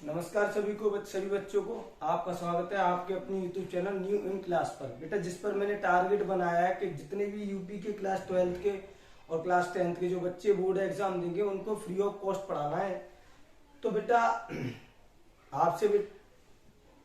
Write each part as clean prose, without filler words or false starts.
नमस्कार सभी बच्चों को आपका स्वागत है आपके अपने YouTube channel new in class पर। बेटा जिस पर मैंने टारगेट बनाया है कि जितने भी यूपी के क्लास 12th के और क्लास 10th के जो बच्चे बोर्ड एग्जाम देंगे उनको फ्री ऑफ कॉस्ट पढ़ाना है। तो बेटा आपसे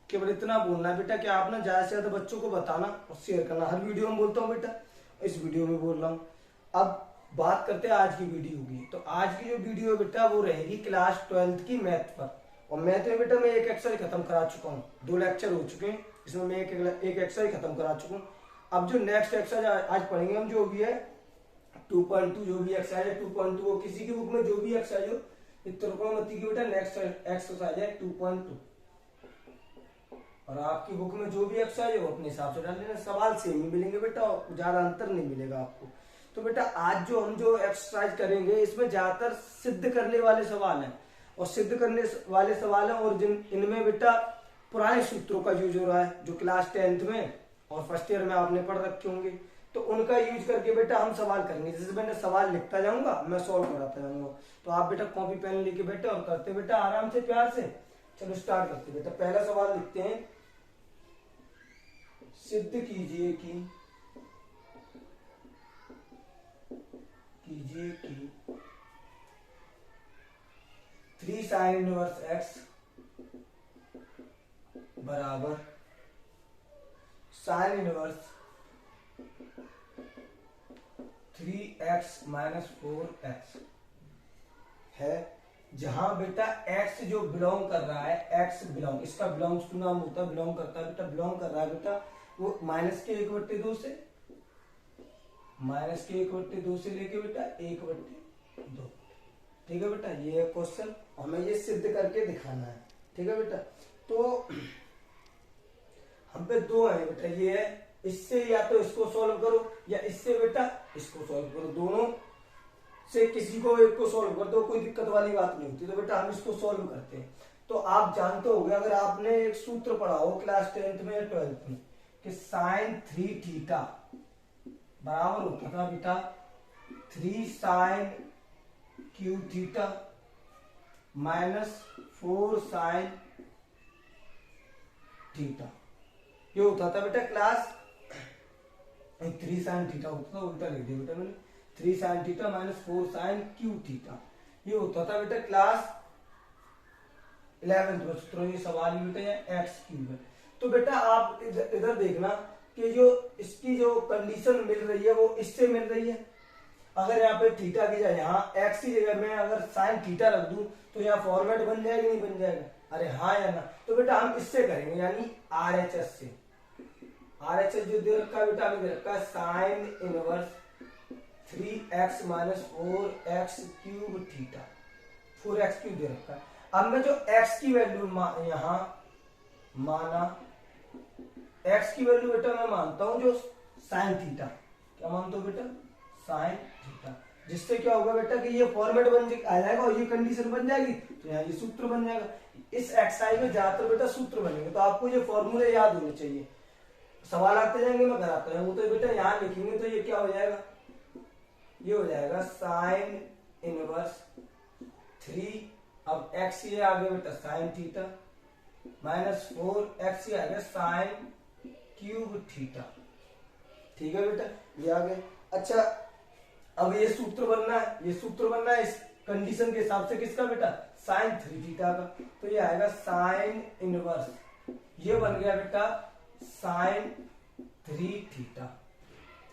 केवल इतना बोलना है बेटा कि आप ना ज्यादा से ज्यादा बच्चों को बताना और शेयर करना। हर वीडियो में बोलता हूँ बेटा, इस वीडियो में बोल रहा हूँ। अब बात करते हैं आज की वीडियो की। तो आज की जो वीडियो है बेटा वो रहेगी क्लास 12th की मैथ पर। और मैथ में बेटा मैं एक एक्सरसाइज खत्म करा चुका हूँ, 2 लेक्चर हो चुके हैं, इसमें मैं एक एक्सरसाइज खत्म करा चुका हूँ। अब जो नेक्स्ट एक्सरसाइज आज पढ़ेंगे हम जो भी है 2.2 जो भी एक्सरसाइज है 2.2 वो किसी की बुक में जो भी एक्सरसाइज हो त्रिकोणमिति की बेटा नेक्स्ट एक्सरसाइज है 2.2 और आपकी बुक में जो भी एक्सरसाइज है वो अपने हिसाब से डाल लेना। सवाल सेम ही मिलेंगे बेटा, ज्यादा अंतर नहीं मिलेगा आपको। तो बेटा आज हम जो एक्सरसाइज करेंगे इसमें ज्यादातर सिद्ध करने वाले सवाल हैं और सिद्ध करने वाले सवाल हैं और जिन इनमें बेटा पुराने सूत्रों का यूज हो रहा है जो क्लास 10th में और फर्स्ट ईयर में आपने पढ़ रखे होंगे। तो उनका यूज करके बेटा हम सवाल करेंगे। जैसे मैंने सवाल लिखता जाऊंगा मैं सॉल्व कराता जाऊंगा, तो आप बेटा कॉपी पेन लेके बैठे और करते बेटा आराम से प्यार से। चलो स्टार्ट करते बेटा। पहला सवाल लिखते हैं, सिद्ध कीजिए कि 3 sin इनवर्स x बराबर sin inverse 3x minus 4x है, जहां बेटा x जो बिलोंग कर रहा है, x बिलोंग, इसका बिलोंग्स टू नाम होता है, बिलोंग करता है बेटा, बिलोंग कर रहा है बेटा वो माइनस के 1/2 से, माइनस के 1/2 से लेके बेटा 1/2। ठीक है बेटा, ये है क्वेश्चन, हमें ये सिद्ध करके दिखाना है। ठीक है बेटा, तो हम पे दो है बेटा, ये है इससे या तो इसको सॉल्व करो या इससे बेटा इसको सॉल्व करो, दोनों से किसी को एक को सॉल्व कर दो, कोई दिक्कत वाली बात नहीं होती। तो बेटा हम इसको सॉल्व करते हैं। तो आप जानते होंगे, अगर आपने एक सूत्र पढ़ा हो क्लास 10th में या 12th में कि साइन 3 थीटा बराबर होता था बेटा 3 sine cube theta minus 4 sine theta. ये होता था बेटा क्लास 3 साइन थीटा होता था, उल्टा लिख दिया बेटा मैंने, 3 sine theta minus 4 sine cube theta. ये होता था बेटा क्लास 11th में सूत्र। ये सवाल ही बेटा या एक्स क्यूब है। तो बेटा आप इधर देखना कि जो इसकी जो कंडीशन मिल रही है वो इससे मिल रही है। अगर यहाँ पे थीटा की जगह यहाँ एक्स की जगह में अगर साइन थीटा रख दूं तो यहाँ फॉर्मेट बन जाएगा नहीं बन जाएगा? अरे हाँ या ना? तो बेटा हम इससे करेंगे, यानी RHS से। RHS जो दे रखा है बेटा हमें दे रखा है sine inverse 3x minus 4x cube theta, 4x cube दे रखा है। अब मैं जो x की वैल्यू यहाँ माना, x की वैल्यू बेटा मैं मानता हूं जो साइन थीटा, क्या मानता हूं बेटा? Sine theta. जिससे क्या होगा बेटा कि ये फॉर्मेट बन आ जाएगा और ये कंडीशन बन जाएगी, तो यहाँ ये सूत्र बन जाएगा। इस एक्सरसाइज में ज्यादातर बेटा सूत्र बनेंगे, तो आपको ये फॉर्मूले याद होने चाहिए। सवाल आते जाएंगे मैं कराता जाऊंगा, तो बेटा यहाँ लिखेंगे तो ये क्या हो जाएगा, ये हो जाएगा साइन इनवर्स 3, अब x ये आ गया बेटा साइन थीटा माइनस 4x ये आ गया साइन क्यूब थीटा। ठीक है बेटा, ये आ गया। अच्छा अब ये सूत्र बनना है, ये सूत्र बनना है इस कंडीशन के हिसाब से किसका बेटा? साइन 3 थीटा का। तो ये आएगा साइन इनवर्स, ये बन गया बेटा साइन 3 थीटा।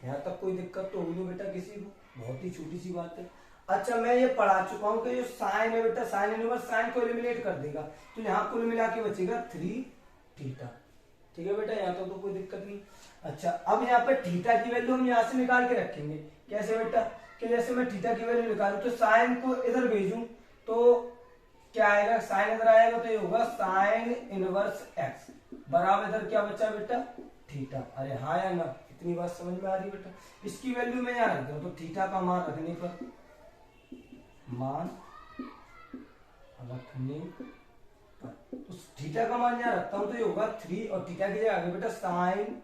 यहां तक कोई दिक्कत तो हुई नहीं बेटा किसी को? बहुत ही छोटी सी बात है। अच्छा मैं ये पढ़ा चुका हूं कि जो साइन है बेटा साइन इनवर्स साइन को एलिमिनेट कर देगा, तो यहाँ कुल मिला के बचेगा 3 थीटा। ठीक है बेटा, यहाँ तो कोई दिक्कत नहीं। अच्छा अब यहाँ पे थीटा की वैल्यू हम यहाँ से निकाल के रखेंगे। कैसे बेटा? कि जैसे मैं थीटा की वैल्यू निकालू तो साइन को इधर भेजूं तो क्या आएगा? साइन इधर आएगा तो ये होगा साइन इनवर्स x बराबर इधर क्या बचा बेटा? थीटा। अरे हाँ या ना? इतनी बात समझ में आ रही बेटा? इसकी वैल्यू मैं यहाँ रख दूं तो थीटा का मान रखने पर तो थीटा का मान यहाँ रखता हूं तो ये होगा 3 और थीटा की जगह आगे बेटा साइन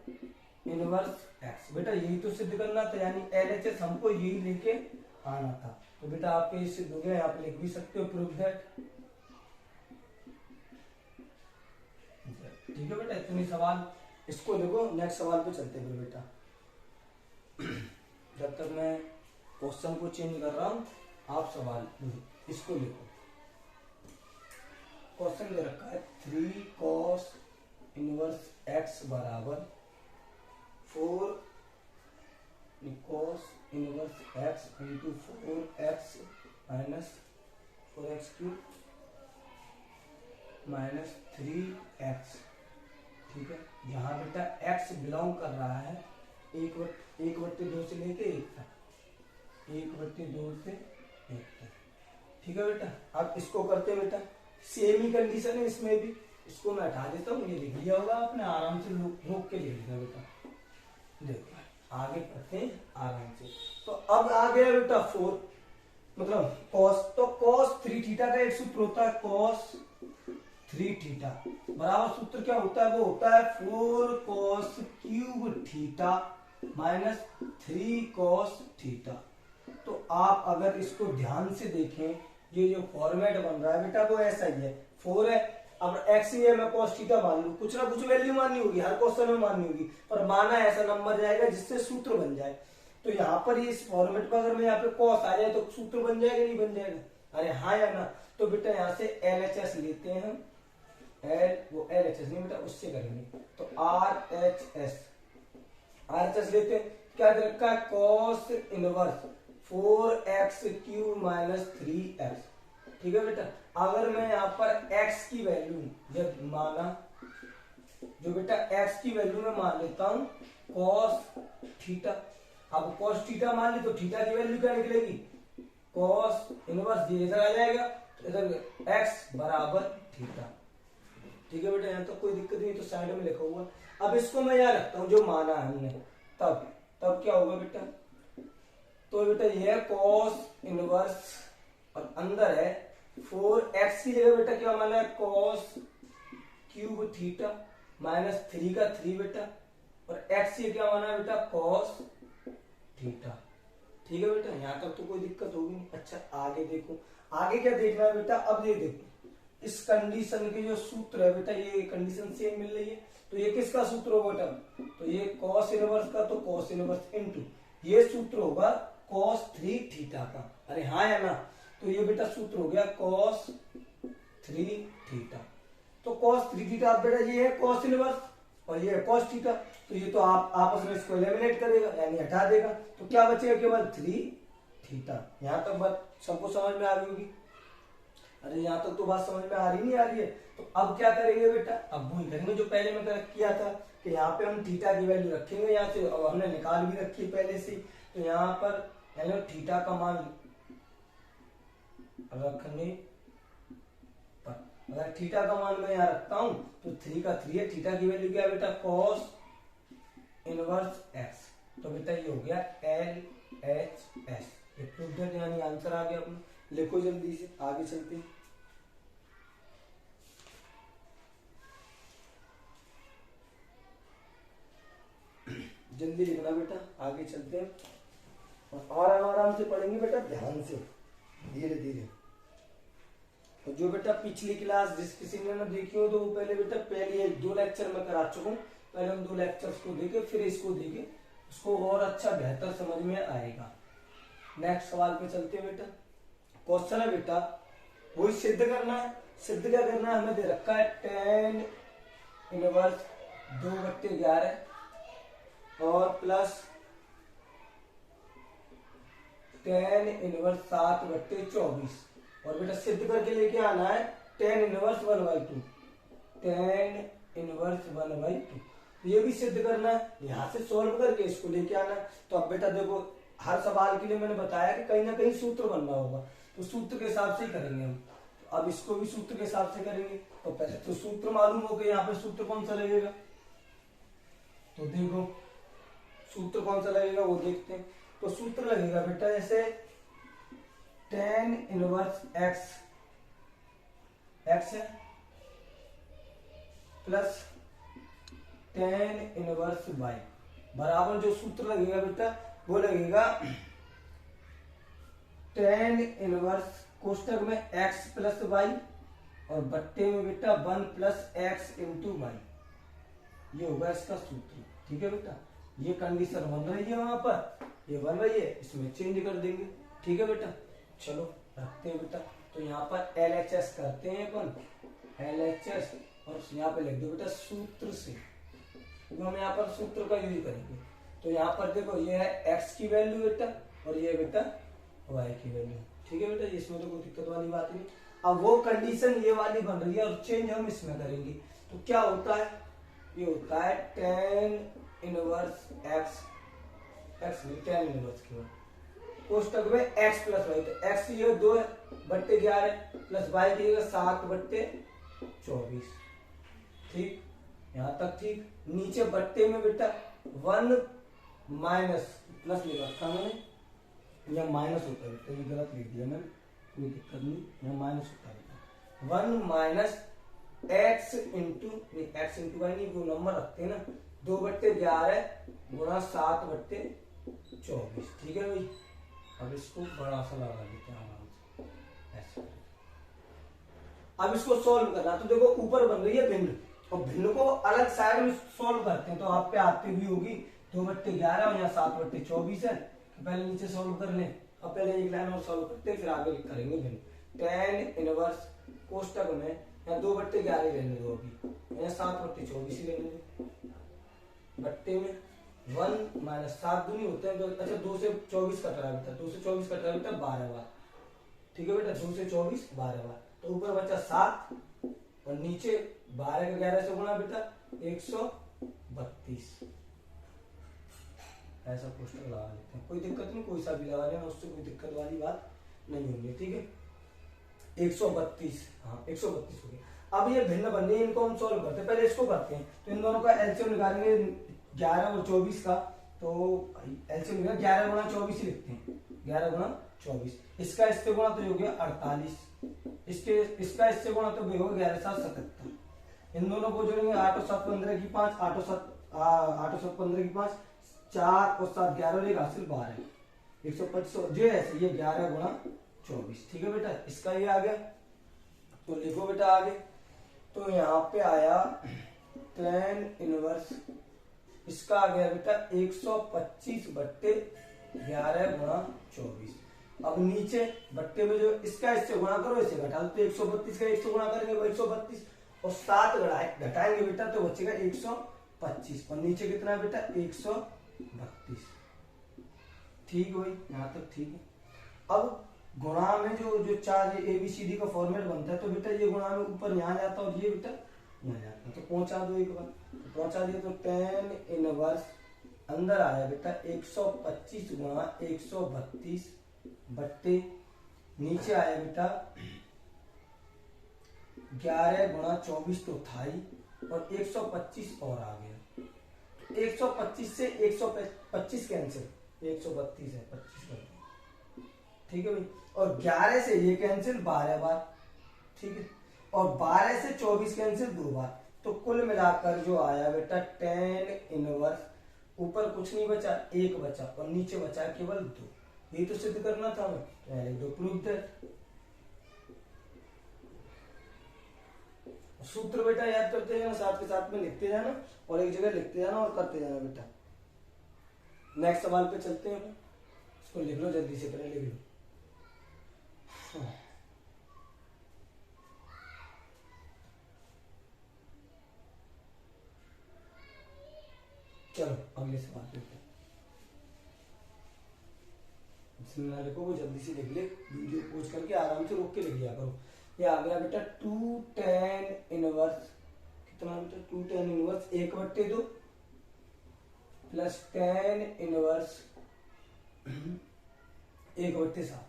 इनवर्स x। बेटा यही तो सिद्ध करना था, यानी LHS हमको यही लेके आना था। तो बेटा आपके इससे सिद्ध हो गया, आप लिख भी सकते हो प्रूफ दैट ठीक है बेटा, इतनी सवाल इसको देखो। नेक्स्ट सवाल पे चलते हैं बेटा। जब तक मैं क्वेश्चन को चेंज कर रहा हूँ आप सवाल इसको देखो। क्वेश्चन दे रखा है 3 cos इनवर्स x बराबर 4 cos inverse x into 4x minus 4x cube minus 3x। ठीक है, यहाँ बेटा x बिलोंग कर रहा है 1/2 से लेके 1 तक, 1/2 से 1 तक। ठीक है बेटा, अब इसको करते हैं बेटा। सेम ही कंडीशन है इसमें भी। इसको मैं हटा देता हूँ, ये लिख लिया होगा आपने, आराम से रोक के ले लिखा बेटा। देखो आगे पढ़ते हैं आराम से। तो अब आ गया बेटा 4 मतलब cos, तो cos 3 थीटा का एक सूत्र होता है cos 3 थीटा बराबर सूत्र क्या होता है, वो होता है 4 cos cube theta minus 3 cos theta. तो आप अगर इसको ध्यान से देखें, ये जो फॉर्मेट बन रहा है बेटा वो ऐसा ही है। 4 है, अब x ही है, मैं cos थीटा मान लूं, कुछ ना कुछ वैल्यू माननी होगी, हर क्वेश्चन में माननी होगी, पर माना ऐसा नंबर जाएगा जिससे सूत्र बन जाए। तो यहाँ पर इस फॉर्मेट पर अगर मैं यहाँ पे cos आ जाए तो सूत्र बन जाएगा नहीं बन जाएगा? अरे हाँ या ना? तो बेटा यहाँ से LHS लेते हैं हम, वो LHS नहीं बेटा उससे करेंगे, तो RHS लेते हैं। क्या दे रखा है, cos inverse 4x cube minus 3x। ठीक है बेटा, अगर मैं यहाँ पर x की वैल्यू जब माना, जो बेटा x की वैल्यू में मान लेता हूं cos थीटा। अब cos थीटा मान ली तो थीटा की वैल्यू क्या निकलेगी, cos इनवर्स, ये इधर आ जाएगा, तो इधर x बराबर थीटा। ठीक है बेटा, यहाँ तो कोई दिक्कत नहीं, तो साइड में लिखा हुआ। अब इसको मैं यहाँ रखता हूँ जो माना है हमने, तब क्या होगा बेटा, तो बेटा ये है cos इनवर्स और अंदर है 4x की जगह बेटा क्या माना है cos क्यूब थीटा माइनस 3 का 3 बेटा, और x ये क्या माना है बेटा cos थीटा। ठीक है बेटा, यहाँ तक तो कोई दिक्कत होगी नहीं। अच्छा आगे देखो, आगे क्या देखना है बेटा, अब ये देखो इस कंडीशन के जो सूत्र है बेटा, ये कंडीशन सेम मिल रही है, तो ये किसका सूत्र होगा बेटा, तो ये cos इनवर्स का, तो cos इनवर्स इनटू ये सूत्र होगा cos 3 थीटा का। अरे हाँ या ना? तो ये बेटा सूत्र हो गया cos 3 थीटा। तो cos 3 थीटा बेटा ये है cos इनवर्स और ये है cos थीटा, तो ये तो आप आपस में इसको एलिमिनेट करेगा यानी हटा देगा, तो क्या बचेगा, केवल 3 थीटा। यहाँ तक बात सबको समझ में आ गई होगी? अरे यहाँ तक तो बात समझ में आ रही नहीं आ रही है? तो अब क्या करेंगे बेटा, अब वही करेंगे जो पहले मैं किया था कि यहाँ पे हम थीटा की वैल्यू रखेंगे यहाँ से, अब हमने निकाल भी रखी है पहले से, तो यहाँ पर यानी थीटा का मान रखने पर, अगर थीटा का मान मैं यहाँ रखता हूं तो 3 का 3 है, थीटा की वैल्यू क्या है बेटा cos इनवर्स x, तो बेटा ये हो गया LHS। ये प्रूफ दैट यानी आंसर आ गया अपना। लिखो जल्दी से, आगे चलते हैं। जल्दी लिखना बेटा, आगे चलते हैं और आराम से पढ़ेंगे बेटा, ध्यान से धीरे धीरे। तो जो बेटा पिछली क्लास जिस किसी ने ना देखी हो तो वो पहले बेटा पहले 2 लेक्चर में करा चुका हूँ, पहले हम 2 लेक्चर्स को देखे फिर इसको देखे, उसको और अच्छा बेहतर समझ में आएगा। नेक्स्ट सवाल पे चलते हैं बेटा। क्वेश्चन है बेटा वही सिद्ध करना है। सिद्ध क्या करना है, हमें दे रखा है tan इनवर्स 2/11 और प्लस tan इनवर्स 7/24, और बेटा सिद्ध करके लेके आना है tan इनवर्स 1/2, tan इनवर्स 1/2, ये भी सिद्ध करना है। यहाँ से सॉल्व करके इसको लेके आना है। तो अब बेटा देखो हर सवाल के लिए मैंने बताया कि कहीं ना कहीं सूत्र बनना होगा, तो सूत्र के हिसाब से ही करेंगे हम। तो अब इसको भी सूत्र के हिसाब से करेंगे। तो पहले तो सूत्र मालूम हो गया, यहाँ पे सूत्र कौन सा लगेगा, तो देखो सूत्र कौन सा लगेगा वो देखते हैं। तो सूत्र लगेगा बेटा जैसे tan इनवर्स x है प्लस tan इनवर्स y बराबर, जो सूत्र लगेगा बेटा वो लगेगा tan इनवर्स कोष्टक में x प्लस y और बट्टे में बेटा 1 प्लस x इंटू वाई। ये होगा इसका सूत्र। ठीक है बेटा, ये कंडीशन बन रही है वहां पर, ये बन रही है, इसमें चेंज कर देंगे। ठीक है बेटा, चलो रखते हैं बेटा। तो यहाँ पर LHS करते हैं अपन, LHS, और यहाँ पे लिख दो बेटा सूत्र से, क्योंकि हम यहाँ पर सूत्र का यूज करेंगे। तो यहाँ पर देखो ये है x की वैल्यू बेटा, और ये बेटा y की वैल्यू। ठीक है बेटा, इसमें तो कोई दिक्कत वाली बात नहीं। अब वो कंडीशन ये वाली बन रही है और चेंज हम इसमें करेंगे। तो क्या होता है, ये होता है tan inverse x, tan inverse की कोष्टक में x प्लस वाई। तो x ये 2 है बट्टे 11 प्लस y की जगह 7 बट्टे 24। ठीक, यहाँ तक ठीक। नीचे बट्टे में बेटा 1 माइनस प्लस लिख रखा मैंने, यहाँ माइनस होता है, तो ये गलत लिख दिया मैंने, कोई दिक्कत नहीं, यहाँ माइनस होता है। 1 माइनस x इंटू वाई नहीं, वो नंबर रखते हैं ना, 2 बट्टे 11 गुणा 7 बट्टे 24। ठीक है भाई, अब इसको बड़ा सा लगा देते हैं आराम से, ऐसे। अब इसको सॉल्व करना, तो देखो ऊपर बन रही है भिन्न, और भिन्न को अलग साइड में सॉल्व करते हैं। तो आप पे आते भी होगी 2 बट्टे 11 और यहाँ 7 बट्टे 24 है, तो पहले नीचे सॉल्व कर लें। अब पहले एक लाइन और सॉल्व करते हैं, फिर आगे करेंगे भिन्न। tan इनवर्स कोष्टक में यहाँ 2 बट्टे 11 लेने दो, अभी यहाँ 7 बट्टे 24 ही लेने दो। बट्टे में 1 माइनस 7 दूनी होते हैं, तो अच्छा 2 से 24 कट रहा है बेटा, 2 से 24 कट रहा है बेटा 12 बार। ठीक है बेटा, 2 से 24 12 बार, तो ऊपर बचा 7 और नीचे 12 का 11 से गुणा बेटा 132। ऐसा कोष्टक लगा लेते हैं, कोई दिक्कत नहीं, कोई सा भी लगा लेना, उससे कोई दिक्कत वाली बात नहीं होगी। ठीक है, 132, हाँ 132 हो गया। अब ये भिन्न बनने, इनको हम सॉल्व करते हैं, पहले इसको करते हैं। तो इन दोनों का एलसीएम निकालेंगे 11 और 24 का, तो एलसीएम निकाल 11 गुणा 24 ही लिखते हैं, 11 गुणा 24। इसका इससे गुणा तो हो गया 48, इसका इससे गुणा तो हो गया 11 7 77। इन दोनों को जोड़ेंगे 8 और 7 15 की 5, 8 और 7 15 की 5, 4 और 7 11 एक हासिल 12, 125 जो ऐसे, ये 11 गुणा 24। ठीक है बेटा, इसका ये आ गया, तो लिखो बेटा आगे। तो यहाँ पे आया tan इनवर्स, इसका आ गया बेटा 125 बट्टे 11 गुणा 24। अब नीचे बट्टे में जो इसका इससे गुणा करो, इसे घटा दो, तो 132 का 1 से गुणा करेंगे वो 132, और 7 घटाएंगे बेटा तो बचेगा 125, और नीचे कितना है बेटा 132। ठीक भाई, यहाँ तक ठीक है। अब गुणा में जो 4 ABCD का फॉर्मेट बनता है, तो बेटा ये गुणा में ऊपर यहाँ जाता है और ये बेटा यहाँ जाता है, तो पहुंचा दो एक बार, तो पहुंचा दिया। तो tan इनवर्स अंदर आया बेटा 125 गुणा 132 बट्टे, नीचे आया बेटा 11 गुणा 24 तो था ही, और 125 और आ गया। 125 से 125 कैंसिल, 132 है 25 कर दो। ठीक है भाई, और 11 से ये कैंसिल 12 बार। ठीक है, और 12 से 24 कैंसिल 2 बार। तो कुल मिलाकर जो आया बेटा tan इनवर्स, ऊपर कुछ नहीं बचा, 1 बचा, और नीचे बचा केवल 2। ये तो सिद्ध करना था हमें, दो प्रूफ दैट। सूत्र बेटा याद करते जाना, साथ के साथ में लिखते जाना, और एक जगह लिखते जाना और करते जाना बेटा। नेक्स्ट सवाल पे चलते हैं, इसको लिख लो जल्दी से, पहले लिख लो। चलो अगले सवाल पे लिखो, वो जल्दी से लिख ले, वीडियो पोस्ट करके आराम से रोक के लिख लिया करो। ये आ गया बेटा 2 tan इनवर्स, कितना बेटा 2 tan inverse 1/2 plus tan inverse 1/7,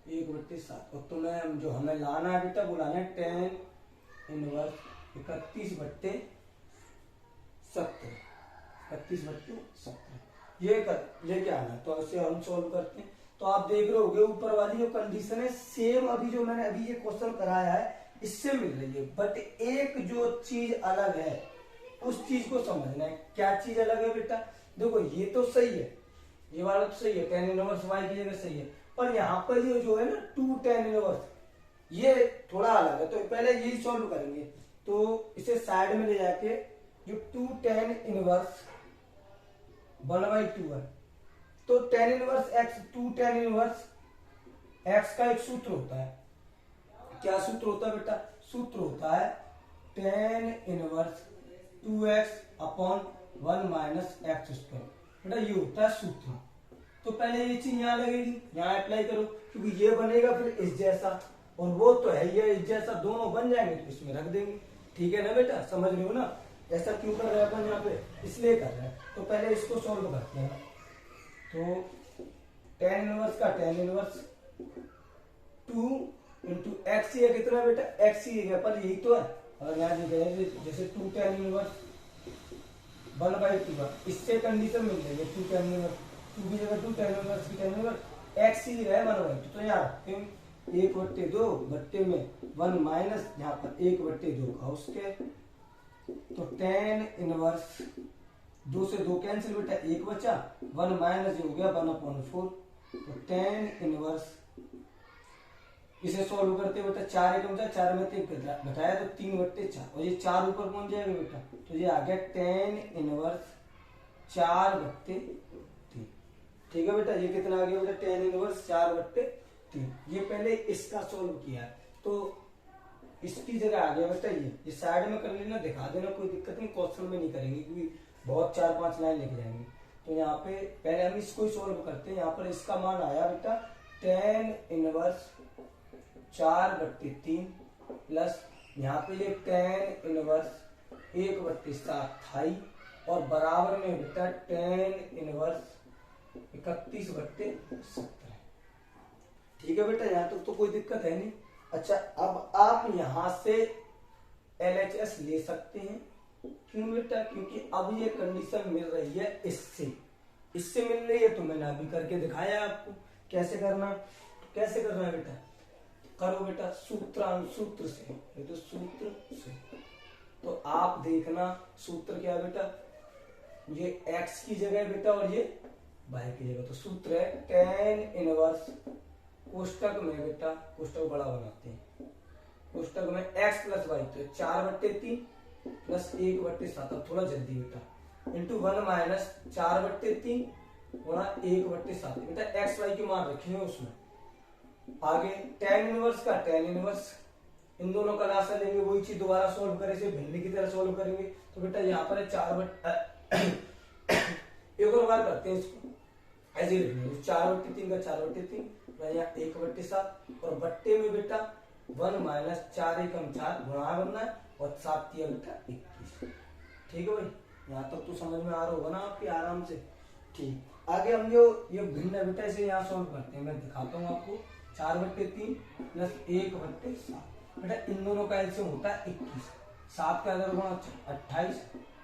1/7। और तुम्हें जो हमें लाना है बेटा, वो लाना है tan इनवर्स 31/70, 31/70 ये लेके आना। तो ऐसे हम सॉल्व करते हैं। तो आप देख रहे होगे ऊपर वाली जो कंडीशन है सेम अभी जो मैंने अभी ये क्वेश्चन कराया है इससे मिल रही है, बट एक जो चीज अलग है उस चीज को समझना है। क्या चीज अलग है बेटा? देखो ये तो सही है, ये वाला तो सही है, tan इनवर्स y की जगह सही है, पर यहाँ पर ये जो है ना 2 tan इनवर्स ये थोड़ा अलग है। तो पहले यही सॉल्व करेंगे। तो इसे साइड में ले जाके जो 2 tan इनवर्स 1/2 है, तो tan inverse x 2 tan inverse x का एक सूत्र होता है। क्या सूत्र होता है बेटा? सूत्र होता है tan inverse 2x upon 1 minus x square. बेटा ये होता है सूत्र। तो पहले ये चीज यहाँ लगेगी, यहाँ अप्लाई करो, क्योंकि ये बनेगा फिर इस जैसा, और वो तो है ये इस जैसा, दोनों बन जाएंगे तो इसमें रख देंगे। ठीक है ना बेटा, समझ रहे हो ना? ऐसा क्यों कर रहे हैं अपन यहाँ पे? इसलिए कर रहे हैं। तो पहले इसको सॉल्व करते हैं। तो tan इनवर्स का tan इनवर्स 2 इंटू एक्स, ये कितना बेटा? एक्स ही है, पर यही तो है। और यहाँ जैसे 2 tan इनवर्स 1/2 है, इससे कंडीशन मिल जाएगी 2 tan इनवर्स 2 की जगह 2 tan इनवर्स की tan इनवर्स एक्स ही है 1/2। तो यहाँ रखते हैं 1/2 बट्टे में 1 माइनस, यहाँ पर 1/2 का उसके, तो tan इनवर्स 2 से 2 कैंसिल बेटा, 1 बचा, 1 माइनस हो गया 1/4। तो tan इनवर्स, इसे सॉल्व करते बेटा 4 एकम 4 में 3 घटाया तो 3/4, और ये 4 ऊपर पहुंच जाएगा बेटा, तो ये आ गया tan इनवर्स 4/3। ठीक है बेटा, ये कितना आ गया बेटा? tan inverse 4/3। ये पहले इसका सॉल्व किया है, तो इसकी जगह आ गया बेटा ये साइड में कर लेना, दिखा देना, कोई दिक्कत नहीं, क्वेश्चन में नहीं करेंगे क्योंकि बहुत 4-5 लाइन लिख जाएंगे। तो यहाँ पे पहले हम इसको ही सॉल्व करते हैं। यहाँ पर इसका मान आया बेटा tan इनवर्स 4/3 प्लस यहाँ पे ये tan इनवर्स 1/7 था ही, और बराबर में बेटा tan इनवर्स 31/17। ठीक है बेटा, यहाँ तक तो कोई दिक्कत है नहीं। अच्छा, अब आप यहां से LHS ले सकते हैं। क्यों बेटा? क्योंकि अब ये कंडीशन मिल रही है इससे मिल रही है, तो मैंने अभी करके दिखाया आपको कैसे करना। कैसे करना है बेटा? करो बेटा सूत्र से, ये तो सूत्र से। तो आप देखना सूत्र क्या है बेटा, ये x की जगह है बेटा और ये y की जगह। तो सूत्र है tan इनवर्स, कोष्टक में बेटा, कोष्टक बड़ा बनाते हैं, कोष्टक में x प्लस वाई, तो 4/3 प्लस 1/7, अब थोड़ा जल्दी बेटा, इंटू 1 माइनस 4/3 गुणा 1/7। बेटा एक्स वाई के मान रखे हैं उसमें। आगे tan इनवर्स का tan इनवर्स, इन दोनों का लासा लेंगे, वही चीज दोबारा सोल्व करें, इसे भिन्न की तरह सोल्व करेंगे। तो बेटा यहाँ पर है एक और बार करते हैं इसको, ऐसे ही लिखेंगे 4/3 का 4/3, यहाँ 1/7, और बट्टे में बेटा 1 माइनस 4 एकम 4 गुणा बनना है, और 7 दिया बेटा 21। ठीक है भाई, यहाँ तक तो समझ में आ रहा होगा ना आपके आराम से। ठीक, आगे हम जो ये भिन्न है बेटा, इसे यहाँ सोल्व करते हैं। मैं दिखाता हूँ आपको। 4/3 प्लस 1/7, बेटा इन दोनों का एलसीएम होता है 21, 7 का अदर गुणा 28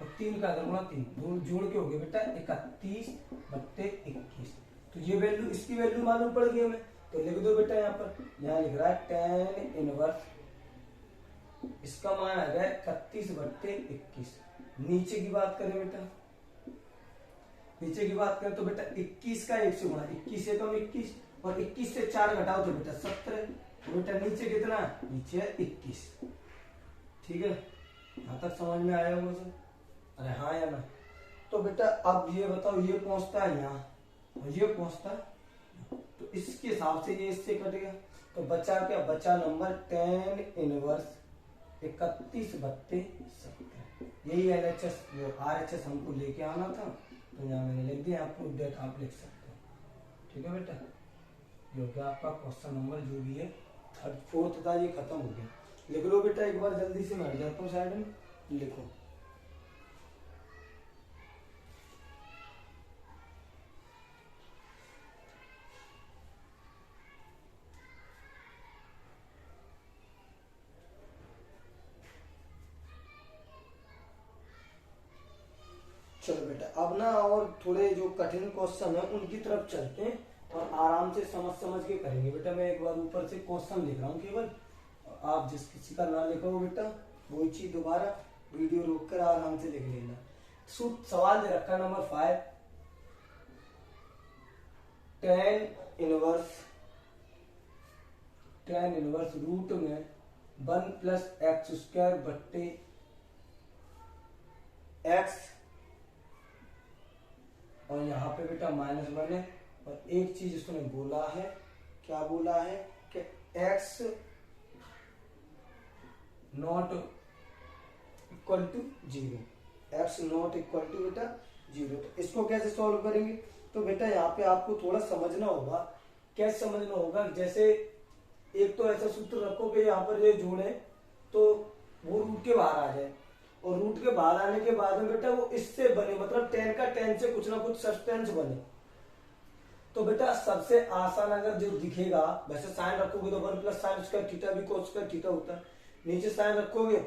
और 3 का अदर गुणा 3, दोनों जोड़ के हो गए बेटा 31/21। तो ये वैल्यू, इसकी वैल्यू मालूम पड़ गई हमें, तो लिख दो बेटा यहाँ पर। यहाँ लिख रहा है tan इनवर्स, इसका मान आ गया 31/21। नीचे की बात करें बेटा, नीचे की बात करें तो बेटा 21 का 1 से गुणा, 21 एकम 21, और 21 से 4 घटाओ तो बेटा 17। तो बेटा नीचे कितना है? नीचे है 21। ठीक है, यहाँ तक समझ में आया होगा सर? अरे हाँ या ना? तो बेटा अब ये बताओ, ये पहुंचता है यहाँ और ये पहुंचता है, तो इसके हिसाब से ये इससे कटेगा, तो बचा क्या? बचा नंबर tan इनवर्स 31/17। यही LHS वो RHS हमको लेके आना था, तो यहाँ मैंने लिख दिया, आपको डेट आप लिख सकते हो। ठीक है बेटा, जो कि आपका क्वेश्चन नंबर जो भी है 4th था, ये खत्म हो गया। लिख लो बेटा एक बार, जल्दी से मैं हट जाता हूँ साइड में, लिखो। चलो बेटा, अब ना और थोड़े जो कठिन क्वेश्चन है उनकी तरफ चलते हैं, और आराम से समझ के करेंगे बेटा। मैं एक बार ऊपर से क्वेश्चन लिख रहा हूँ केवल, आप जिस किसी का ना लिखा हो बेटा, वही चीज दोबारा वीडियो रोक कर आराम से लिख लेना। सवाल दे रखा नंबर 5, tan इनवर्स रूट में 1 प्लस एक्स स्क्वायर बट्टे एक्स और यहाँ पे बेटा -1 है। और एक चीज उसने बोला है, क्या बोला है कि x not equal to 0, x not equal to बेटा 0। तो इसको कैसे सॉल्व करेंगे? तो बेटा यहाँ पे आपको थोड़ा समझना होगा। कैसे समझना होगा? जैसे एक तो ऐसा सूत्र रखो कि यहाँ पर ये जोड़े तो वो रूट के बाहर आ जाए, और रूट के बाहर आने के बाद में बेटा वो इससे बने, मतलब tan का tan से कुछ ना कुछ सब्सटेंस बने। तो बेटा सबसे आसान अगर जो दिखेगा, वैसे साइन रखोगे तो 1 प्लस साइन उसका थीटा भी cos स्क्वायर थीटा होता है, नीचे साइन रखोगे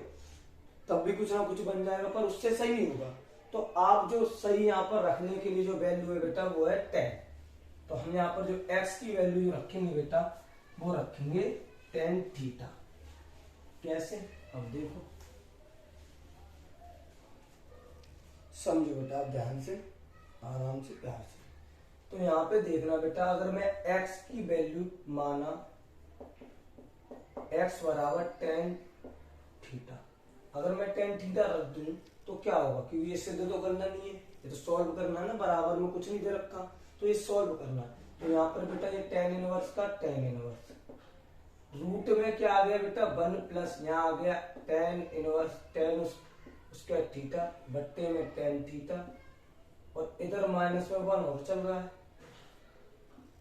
तब भी कुछ ना कुछ बन जाएगा, पर उससे सही नहीं होगा। तो आप जो सही यहाँ पर रखने के लिए जो वैल्यू है बेटा वो है tan। तो हम यहाँ पर जो x की वैल्यू जो रखेंगे बेटा वो रखेंगे tan थीटा। कैसे? अब देखो, समझो बेटा, आप ध्यान से, आराम से, प्यार से। तो यहाँ पे देखना बेटा, अगर मैं x की वैल्यू माना x बराबर tan थीटा, अगर मैं tan थीटा रख दूं तो क्या होगा? क्योंकि ये सिद्ध तो करना नहीं है, ये तो सॉल्व करना है ना, बराबर में कुछ नहीं दे रखा, तो ये सॉल्व करना है। तो यहाँ पर बेटा ये tan इनवर्स का tan इनवर्स, रूट में क्या आ गया बेटा 1 प्लस यहाँ आ गया tan इनवर्स tan उसका थीटा बट्टे में tan थीटा, और इधर माइनस में 1 और चल रहा है।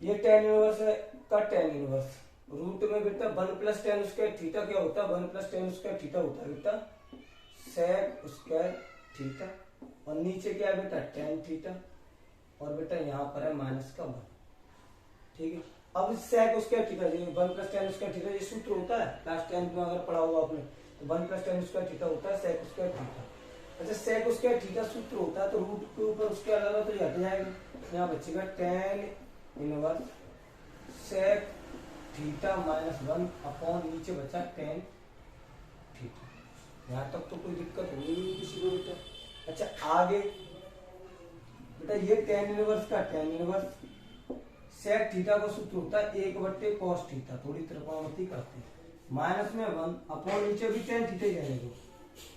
ये tan इनवर्स है का tan इनवर्स, रूट में बेटा 1 प्लस tan उसका थीटा क्या होता है? 1 प्लस tan उसका थीटा होता है बेटा sec स्क्वायर थीटा, और नीचे क्या है बेटा tan थीटा, और बेटा यहाँ पर है -1। ठीक है, अब sec स्क्वायर थीटा, ये 1 प्लस tan स्क्वायर थीटा ये सूत्र होता है क्लास 10 में अगर पढ़ा होगा आपने, तो 1 प्लस tan स्क्वायर थीटा होता है sec स्क्वायर थीटा। अच्छा, sec स्क्वायर थीटा सूत्र होता है तो रूट के ऊपर उसके अलावा तो ये हट जाएगा, यहाँ बचेगा tan inverse sec theta -1 upon नीचे बचा tan थीटा। यहाँ तक तो कोई दिक्कत होगी नहीं किसी को बेटा। अच्छा आगे बेटा ये tan इनवर्स का tan इनवर्स sec थीटा का सूत्र होता है 1/cos थीटा, थोड़ी त्रिकोणमिति करते हैं, -1 अपॉन नीचे भी tan थीटा ही रहने दो।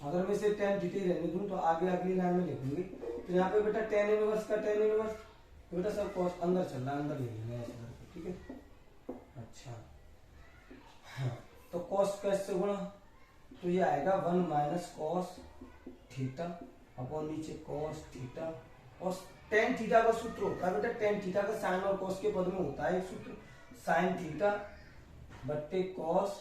अगर मैं इसे tan थीटा ही रहने दूं तो आगे अगली लाइन में लिखूंगी। तो यहाँ पे बेटा tan इनवर्स का tan इनवर्स बेटा सब cos अंदर चल रहा है, अंदर ले लेंगे ऐसे करके, ठीक है। अच्छा हाँ, तो cos कैसे गुणा? तो ये आएगा 1 माइनस cos थीटा अपॉन नीचे cos थीटा, और tan थीटा का सूत्र होता है बेटा, tan थीटा का साइन और cos के पद में होता है एक सूत्र, sin थीटा बट्टे cos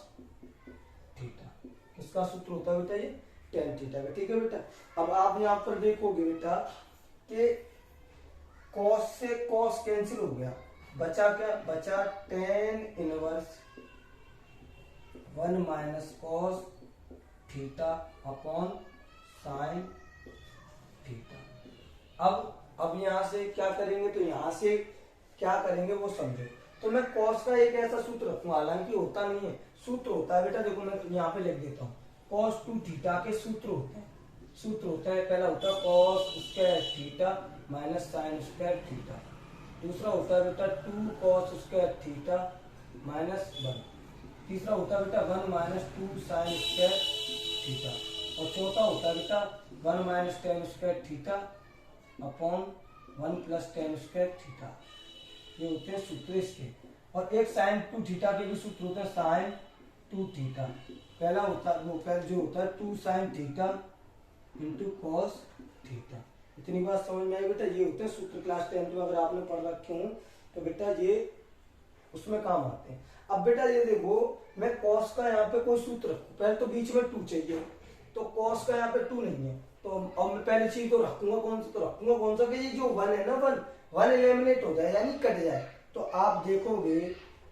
थीटा। किसका सूत्र होता है बेटा? ये tan थीटा का। ठीक है बेटा, अब आप यहाँ पर देखोगे बेटा कि cos से cos कैंसिल हो गया, बचा क्या? बचा tan inverse 1 minus cos theta upon sine theta. अब यहां से क्या करेंगे? तो यहां से क्या करेंगे वो समझो। तो मैं cos का एक ऐसा सूत्र रखूंगा, हालांकि होता नहीं है, सूत्र होता है बेटा, देखो मैं यहाँ पे लिख देता हूँ, cos 2 थीटा के सूत्र होते हैं। सूत्र होता है, पहला होता है cos square theta minus sign square theta, दूसरा होता है बेटा 2 cos स्क्वायर थीटा माइनस 1, तीसरा होता है बेटा 1 माइनस 2 साइन स्क्वायर थीटा, और चौथा होता है बेटा 1 minus tan square theta upon 1 plus tan square theta. ये होते हैं सूत्र इसके। और एक साइन 2 थीटा के भी सूत्र होते हैं, साइन 2 थीटा, पहला होता है वो पहले जो होता है 2 sine theta into cos theta. इतनी बात समझ में आई बेटा? ये होते हैं सूत्र क्लास 10 में अगर आपने पढ़ रखे हो तो बेटा ये उसमें काम आते हैं। अब बेटा ये देखो, मैं कॉस का यहाँ पे कोई सूत्र रखूं, पहले तो बीच में 2 चाहिए, तो कॉस का यहाँ पे 2 नहीं है, तो अब मैं पहले चीज तो रखूंगा कौन सा? तो रखूंगा कौन सा? कि ये जो 1 है ना, 1 एलिमिनेट हो जाए यानी कट जाए। तो आप देखोगे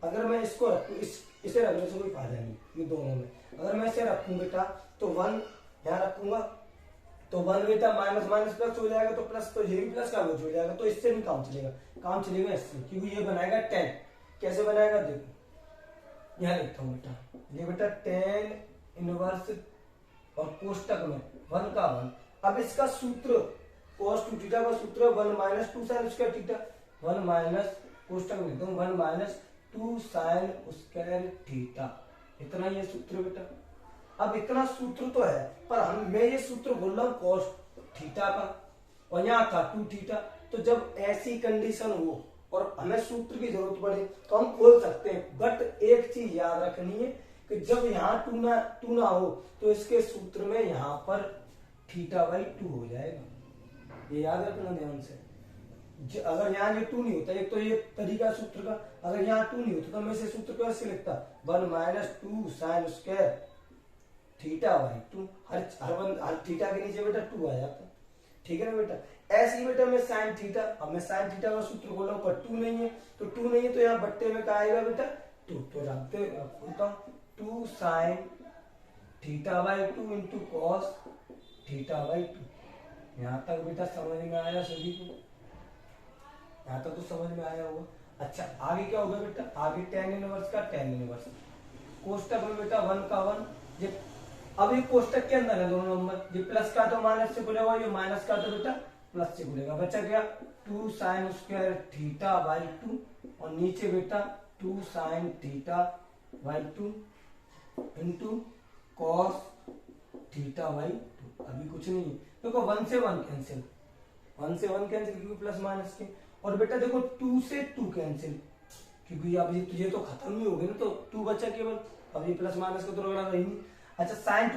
अगर मैं इसको रखूं, इसे रखने से कोई फायदा नहीं, ये दोनों में अगर मैं इसे रखूं बेटा तो 1 यहाँ रखूंगा, तो 1 बेटा माइनस माइनस प्लस हो जाएगा, तो प्लस, तो ये भी प्लस का हो जाएगा, तो इससे भी काम चलेगा, काम चलेगा इससे, क्योंकि ये बनाएगा 10। कैसे बनाएगा देखो, यहाँ लिखता हूँ बेटा, ये बेटा tan इनवर्स और कोष्टक में 1 का 1। अब इसका सूत्र cos 2 थीटा का सूत्र 1 minus 2 sine square theta, 1 minus कोष्टक में लिखता हूँ 1 माइनस 2 साइन स्क्वायर थीटा, इतना ये सूत्र बेटा। अब इतना सूत्र तो है, पर मैं ये सूत्र बोल रहा हूँ cos थीटा का और यहाँ था 2 थीटा। तो जब ऐसी कंडीशन हो और हमें सूत्र की जरूरत पड़े तो हम खोल सकते हैं, बट एक चीज याद रखनी है कि जब यहाँ टू ना हो तो इसके सूत्र में यहाँ पर θ/2 हो जाएगा। ये याद रखना ध्यान से। अगर यहाँ ये 2 नहीं होता, एक तो ये तरीका सूत्र का, अगर यहाँ 2 नहीं होता तो मैं इसे सूत्र कैसे लिखता, 1 - 2 sin स्क्वायर θ/2। हर थीटा के नीचे बेटा 2 आ जाता, ठीक है ना बेटा। ऐसे ही बेटा मैं साइन थीटा, अब मैं साइन थीटा का सूत्र बोला हूं, पर 2 नहीं है तो 2 नहीं है तो यहाँ बट्टे में क्या आएगा बेटा 2। तो बोलता हूँ 2 sin θ/2 इंटू कॉस θ/2। यहाँ तक बेटा समझ में आया सभी को? यहाँ तक तो समझ में आया होगा। अच्छा आगे क्या होगा बेटा, आगे tan इनवर्स का tan इनवर्स, कोष्टक में बेटा 1 का 1। ये अब ये कोष्टक के अंदर है दोनों नंबर, ये प्लस का तो माइनस से खुलेगा, ये माइनस का तो बेटा प्लस से खुलेगा। बचा क्या 2 sin स्क्वायर θ/2 और नीचे बेटा 2 sin θ/2 इंटू कॉस θ/2। अभी कुछ नहीं देखो, 1 से 1 कैंसिल, 1 से 1 कैंसिल क्योंकि प्लस माइनस के, और बेटा देखो 2 से 2 कैंसिल क्योंकि अब ये तो खत्म ही हो गए ना, तो 2 बचा केवल, अब ये प्लस माइनस का तो रगड़ा रही नहीं। अच्छा sin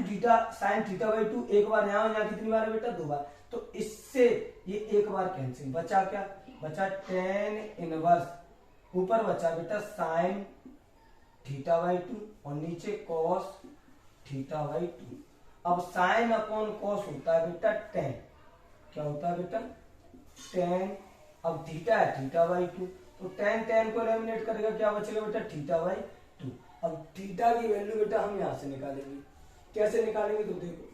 θ/2 एक बार यहाँ कितनी बार है बेटा 2 बार, तो इससे ये एक बार कैंसिल, बचा क्या, बचा tan इनवर्स, ऊपर बचा बेटा sin θ/2 और नीचे cos θ/2। अब sin अपॉन cos होता है बेटा tan, क्या होता है बेटा tan, अब थीटा है θ/2 तो tan को एलिमिनेट करेगा, क्या बचेगा बेटा θ/2। अब थीटा की वैल्यू बेटा हम यहाँ से निकालेंगे, कैसे निकालेंगे तो देखो,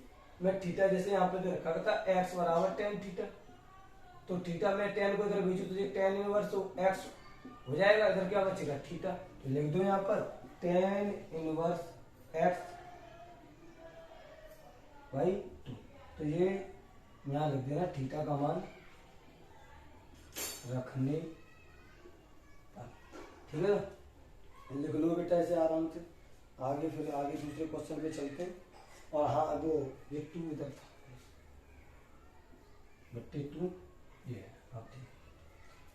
मैं थीटा जैसे यहाँ पे रखा था x बराबर tan थीटा, तो थीटा में tan को इधर भेजू तो ये tan इनवर्स x हो जाएगा, इधर क्या बचेगा थीटा, तो लिख दो यहाँ पर tan इनवर्स x/2। तो ये यहाँ लिख देना थीटा का मान रखने, ठीक है ना, लिख लो बेटा ऐसे आराम से। आगे फिर आगे दूसरे क्वेश्चन पे चलते हैं। और हाँ वो ये 2 इधर था, बट्टे 2 ये है, हाँ ठीक,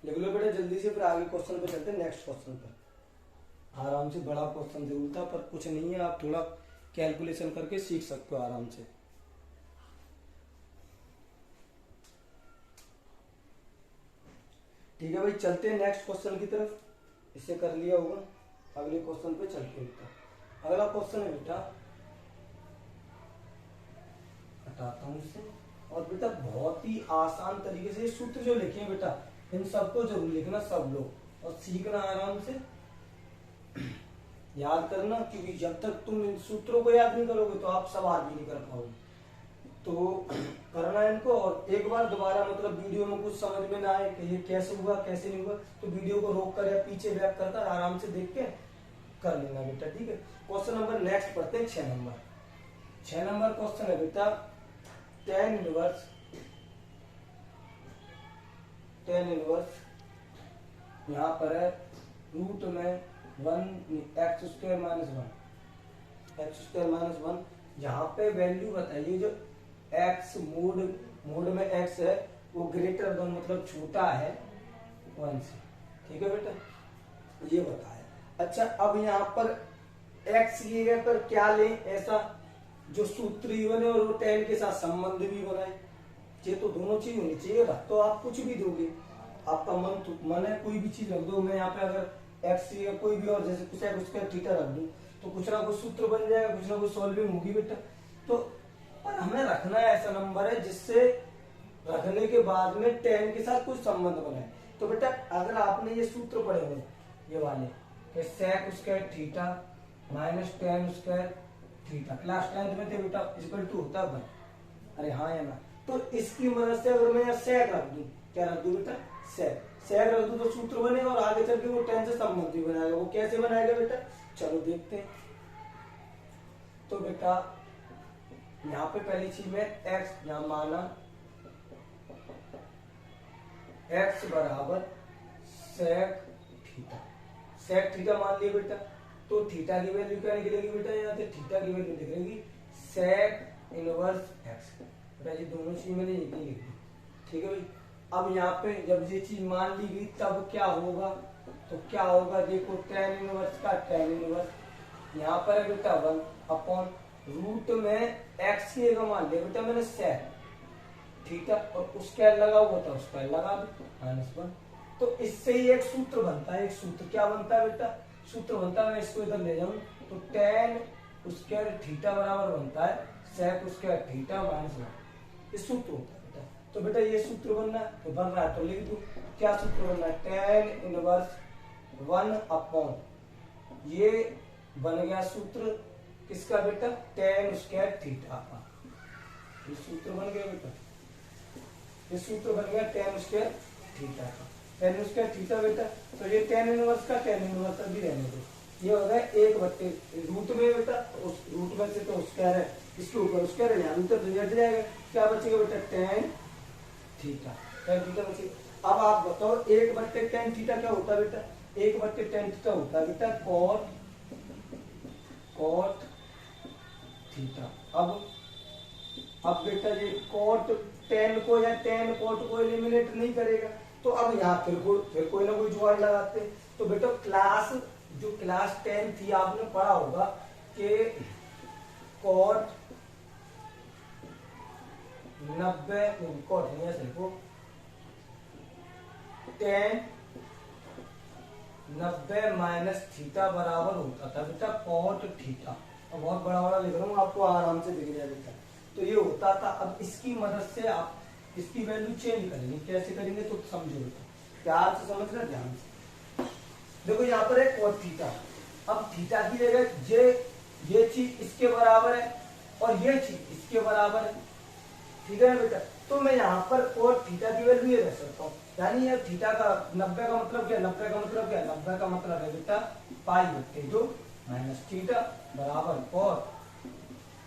लिख लो बेटा जल्दी से, फिर आगे क्वेश्चन पे चलते हैं, नेक्स्ट क्वेश्चन पर। आराम से, बड़ा क्वेश्चन जरूर था पर कुछ नहीं है, आप थोड़ा कैलकुलेशन करके सीख सकते हो आराम से। ठीक है भाई, चलते हैं नेक्स्ट क्वेश्चन की तरफ, इसे कर लिया होगा, अगले क्वेश्चन पे चलते हैं बेटा। अगला क्वेश्चन है बेटा, हटाता हूं इससे, और बेटा बहुत ही आसान तरीके से सूत्र जो लिखे हैं बेटा इन सबको जरूर लिखना सब लोग, और सीखना आराम से, याद करना, क्योंकि जब तक तुम इन सूत्रों को याद नहीं करोगे तो आप सवाल भी नहीं कर पाओगे। तो करना इनको, और एक बार दोबारा मतलब वीडियो में कुछ समझ में ना आए कि ये कैसे हुआ कैसे नहीं हुआ, तो वीडियो को रोक कर या पीछे बैक कर आराम से देख के कर लेना बेटा, ठीक है। क्वेश्चन नंबर नेक्स्ट पढ़ते हैं, 6 नंबर क्वेश्चन है बेटा, tan इनवर्स यहाँ पर है रूट में 1 x² - 1, यहाँ पे वैल्यू बताइए जो x मोड में x है वो ग्रेटर देन मतलब छोटा है 1 से, ठीक है बेटा, ये बताया। अच्छा अब यहाँ पर x की जगह पर क्या लें, ऐसा जो सूत्र भी बने और वो tan के साथ संबंध भी बनाए, ये तो दोनों चीज होनी चाहिए। रख तो आप कुछ भी दोगे, आपका मन है कोई भी चीज रख दो, मैं यहाँ पे अगर x या कोई भी और जैसे कुछ उसका थीटा रख दूं तो कुछ ना कुछ सूत्र बन जाएगा, कुछ ना कुछ सॉल्विंग होगी बेटा। तो पर हमें रखना है ऐसा नंबर है जिससे रखने के बाद में tan के साथ कुछ संबंध बनाए। तो बेटा अगर आपने ये सूत्र पढ़े हो ये वाले कि sec square theta minus tan square theta, class 10th में थे बेटा, इक्वल टू होता है, अरे हाँ या ना, तो इसकी मदद से अगर मैं sec रख दूं, क्या रख दूं बेटा sec रख दूं तो सूत्र बनेगा और आगे चल के वो tan से संबंधी बनाएगा। वो कैसे बनाएगा बेटा, चलो देखते हैं। तो बेटा यहाँ पे पहली चीज में x, यहाँ माना x बराबर sec थीटा मान लिया बेटा, तो थीटा की वैल्यू क्या निकलेगी बेटा, यहाँ से थीटा की वैल्यू निकलेगी sec इनवर्स x। बेटा ये दोनों चीज मैंने एक ही लिख दी, ठीक है भाई। अब यहाँ पे जब ये चीज मान ली गई तब क्या होगा, तो क्या होगा देखो tan इनवर्स का tan इनवर्स यहाँ पर है बेटा 1 अपॉन रूट में x की जगह मान लिया बेटा मैंने sec, ठीक है, और उसका लगा हुआ था उसका लगा दो -1। तो इससे ही एक सूत्र बनता है, एक सूत्र क्या बनता है बेटा, सूत्र बनता है, मैं इसको इधर ले जाऊं तो tan स्क्वायर थीटा बराबर बनता है sec स्क्वायर थीटा -1, ये सूत्र होता है बेटा। तो बेटा ये सूत्र बनना है, तो बन रहा है तो लिख दो, क्या सूत्र बनना है, tan इनवर्स 1 अपॉन ये बन गया सूत्र किसका बेटा, tan स्क्वायर थीटा का, ये सूत्र बन गया बेटा, ये सूत्र बन गया tan स्क्वायर थीटा का, tan स्क्वायर थीटा बेटा। तो ये tan इनवर्स का tan इनवर्स भी रहने दो, ये हो गया 1 रूट में बेटा, तो उस रूट में से तो स्क्वायर है इसके ऊपर स्क्वायर है, यहाँ रूट तो हट जाएगा, क्या बचेगा बेटा tan थीटा, tan थीटा बचेगा। अब आप बताओ 1/tan थीटा क्या होता है बेटा, 1/tan थीटा होता है बेटा cot थीटा। अब बेटा ये cot tan को या tan cot को एलिमिनेट नहीं करेगा, तो अब यहाँ फिर कोई ना कोई जुगाड़ लगाते हैं। तो बेटा क्लास 10 थी आपने पढ़ा होगा कि cot 90 cot नहीं है सिर्फ tan 90 माइनस थीटा बराबर होता था बेटा cot थीटा। अब बहुत बड़ा लिख रहा हूँ, आपको आराम से दिख जाए बेटा, तो ये होता था। अब इसकी मदद से आप इसकी वैल्यू चेंज करेंगे, कैसे करेंगे तो समझो बेटा, प्यार से समझना, ध्यान से देखो। यहाँ पर है cot थीटा, अब थीटा की जगह ये चीज इसके बराबर है और ये चीज इसके बराबर है, ठीक है बेटा। तो मैं यहाँ पर cot थीटा की वैल्यू ये रख सकता हूँ, यानी ये थीटा का 90 का मतलब क्या, 90 का मतलब क्या, 90 का मतलब है बेटा π/2 माइनस थीटा बराबर cot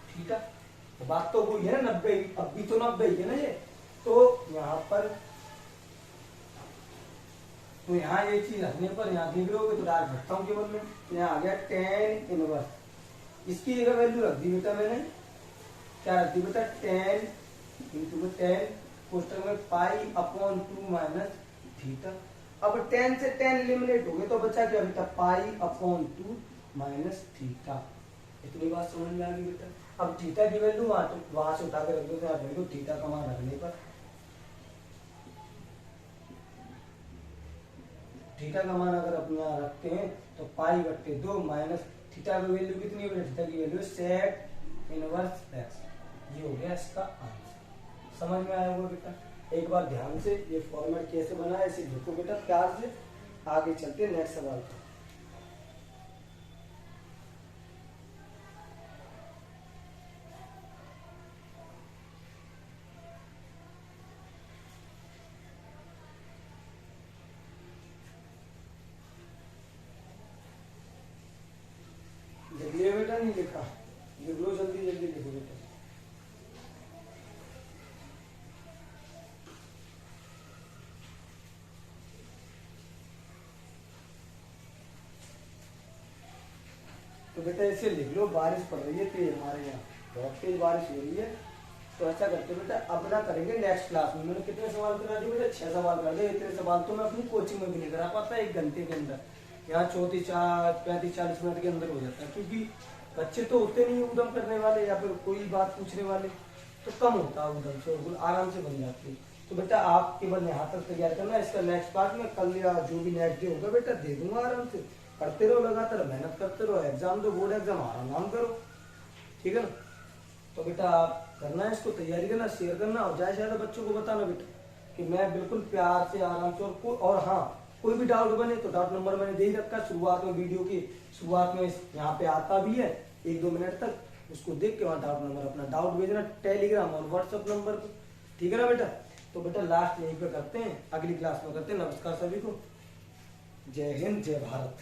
थीटा। तो बात तो वही है ना, 90, अब भी तो 90 ही है ना ये, तो यहाँ पर तो यहाँ ये चीज रखने पर यहाँ देख रहे होगे तो डाल सकता हूँ केवल में, तो यहाँ आ गया tan इनवर्स, इसकी जगह वैल्यू रख दी बेटा मैंने, क्या रख दी बेटा tan इंटू tan कोष्टक में π/2 माइनस थीटा। अब tan से tan एलिमिनेट हो गए तो बचा क्या बेटा π/2 माइनस थीटा। इतनी बात समझ में आ गई बेटा। अब थीटा की वैल्यू वहां से उठा के रख दो, तो देखो थीटा का मान रखने पर थीटा का मान अगर अपने यहाँ रखते हैं तो π/2 माइनस थीटा की वैल्यू कितनी है, थीटा की वैल्यू sec इनवर्स x, ये हो गया इसका आंसर। समझ में आया होगा बेटा। एक बार ध्यान से ये फॉर्मेट कैसे बना है इसे देखो बेटा प्यार से, आगे चलते नेक्स्ट सवाल पर। लिखिए बेटा, नहीं लिखा, लिख लो जल्दी जल्दी लिखो बेटा। तो बेटा ऐसे लिख लो, बारिश पड़ रही है तेज, हमारे यहाँ बहुत तेज बारिश हो रही है। तो ऐसा करते बेटा अपना करेंगे नेक्स्ट क्लास में। मैंने कितने सवाल करा दिए बेटा, 6 सवाल कर दिए। इतने सवाल तो मैं अपनी कोचिंग में भी नहीं करा पाता 1 घंटे के अंदर, यहाँ 35-40 मिनट के अंदर हो जाता है, क्योंकि बच्चे तो होते नहीं उदम करने वाले या फिर कोई बात पूछने वाले, तो कम होता है उदम से, आराम से बन जाती है। तो बेटा आप केवल यहाँ तक तैयार करना, इसका नेक्स्ट पार्ट में कल या जो भी नेक्स्ट डे होगा बेटा दे दूंगा, आराम से पढ़ते रहो, लगातार मेहनत करते रहो, एग्जाम दो, बोर्ड एग्जाम आराम करो, ठीक है ना। तो बेटा आप करना है इसको, तैयारी करना, शेयर करना, और ज्यादा से ज्यादा बच्चों को बताना बेटा कि मैं बिल्कुल प्यार से आराम से, और हाँ कोई भी डाउट बने तो डाउट नंबर मैंने दे ही रखा शुरुआत में, वीडियो की शुरुआत में यहाँ पे आता भी है 1-2 मिनट तक, उसको देख के वहाँ डाउट नंबर अपना डाउट भेजना टेलीग्राम और व्हाट्सएप नंबर पर, ठीक है ना बेटा। तो बेटा लास्ट यहीं पे करते हैं, अगली क्लास में करते हैं। नमस्कार सभी को, जय हिंद जय भारत।